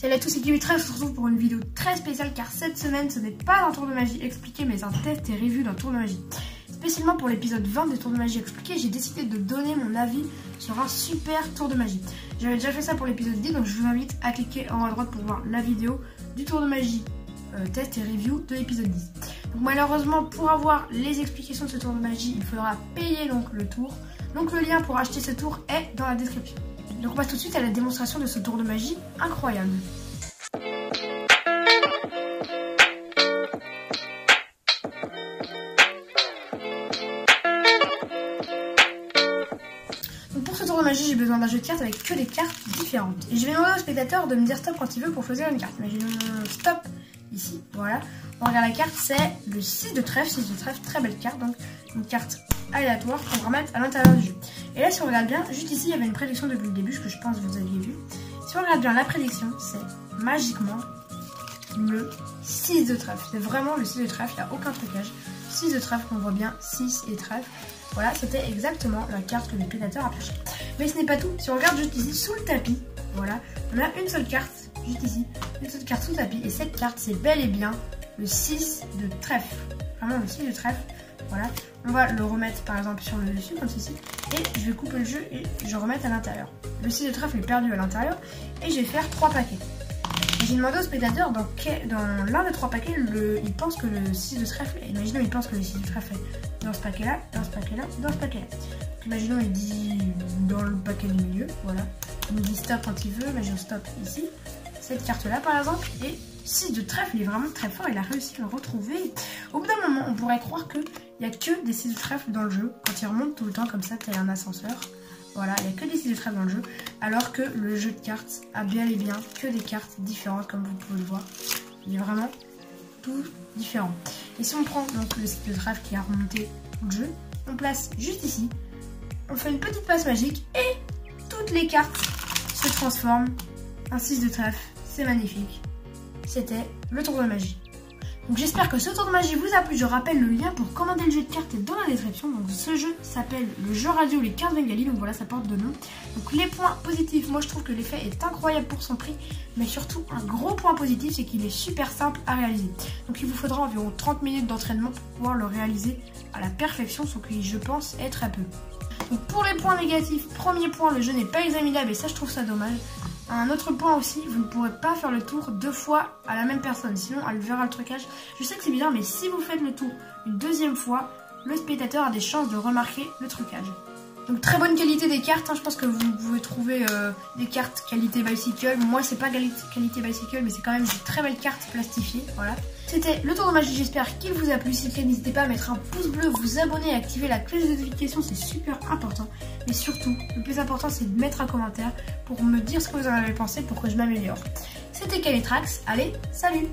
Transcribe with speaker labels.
Speaker 1: Salut à tous, c'est Kiwitref, on se retrouve pour une vidéo très spéciale car cette semaine ce n'est pas un tour de magie expliqué mais un test et review d'un tour de magie. Spécialement pour l'épisode 20 des tours de magie expliqués, j'ai décidé de donner mon avis sur un super tour de magie. J'avais déjà fait ça pour l'épisode 10, donc je vous invite à cliquer en haut à droite pour voir la vidéo du tour de magie test et review de l'épisode 10. Donc malheureusement, pour avoir les explications de ce tour de magie, il faudra payer donc le tour. Donc le lien pour acheter ce tour est dans la description. Donc on passe tout de suite à la démonstration de ce tour de magie incroyable. Donc pour ce tour de magie, j'ai besoin d'un jeu de cartes avec que des cartes différentes. Et je vais demander au spectateur de me dire stop quand il veut pour choisir une carte. Imaginons stop ici, voilà. On regarde la carte, c'est le 6 de trèfle, très belle carte, donc une carte aléatoire qu'on va remettre à l'intérieur du jeu. Et là, si on regarde bien, juste ici, il y avait une prédiction depuis le début, ce que je pense que vous aviez vu. Si on regarde bien la prédiction, c'est magiquement le 6 de trèfle. C'est vraiment le 6 de trèfle, il n'y a aucun trucage. 6 de trèfle, on voit bien 6 et trèfle. Voilà, c'était exactement la carte que le spectateur a pioché. Mais ce n'est pas tout. Si on regarde juste ici, sous le tapis, voilà, on a une seule carte, juste ici, une seule carte sous le tapis. Et cette carte, c'est bel et bien le 6 de trèfle. Vraiment le 6 de trèfle. Voilà, on va le remettre par exemple sur le dessus comme ceci. Et je vais couper le jeu et je remets à l'intérieur. Le 6 de trèfle est perdu à l'intérieur. Et je vais faire 3 paquets. J'ai demandé au spectateur dans l'un des 3 paquets, il pense que le 6 de trèfle, imaginons il pense que le 6 de trèfle est dans ce paquet-là, dans ce paquet-là, dans ce paquet-là. Imaginons il dit dans le paquet du milieu, voilà. Il me dit stop quand il veut, imaginons stop ici. Cette carte-là par exemple, et 6 de trèfle, il est vraiment très fort, il a réussi à le retrouver. Au bout d'un moment, on pourrait croire qu'il n'y a que des 6 de trèfle dans le jeu, quand il remonte tout le temps comme ça, tel un ascenseur. Voilà, il n'y a que des 6 de trèfle dans le jeu, alors que le jeu de cartes a bien et bien que des cartes différentes, comme vous pouvez le voir. Il est vraiment tout différent. Et si on prend donc le 6 de trèfle qui a remonté tout le jeu, on place juste ici, on fait une petite passe magique et toutes les cartes se transforment en 6 de trèfle. C'est magnifique. C'était le tour de magie. Donc j'espère que ce tour de magie vous a plu. Je rappelle, le lien pour commander le jeu de cartes est dans la description. Donc ce jeu s'appelle le jeu radio Les Cartes Bengali. Donc voilà, ça porte de nom. Donc les points positifs, moi je trouve que l'effet est incroyable pour son prix. Mais surtout un gros point positif, c'est qu'il est super simple à réaliser. Donc il vous faudra environ 30 minutes d'entraînement pour pouvoir le réaliser à la perfection. Ce qui je pense est très peu. Donc pour les points négatifs, premier point, le jeu n'est pas examinable et ça je trouve ça dommage. Un autre point aussi, vous ne pourrez pas faire le tour 2 fois à la même personne, sinon elle verra le trucage. Je sais que c'est bizarre, mais si vous faites le tour une deuxième fois, le spectateur a des chances de remarquer le trucage. Donc très bonne qualité des cartes, hein. Je pense que vous pouvez trouver des cartes qualité bicycle. Moi c'est pas qualité bicycle, mais c'est quand même des très belles cartes plastifiées, voilà. C'était le tour de magie, j'espère qu'il vous a plu. Si c'est le cas, n'hésitez pas à mettre un pouce bleu, vous abonner et activer la cloche de notification, c'est super important. Mais surtout, le plus important c'est de mettre un commentaire pour me dire ce que vous en avez pensé pour que je m'améliore. C'était Kiwitref, allez, salut!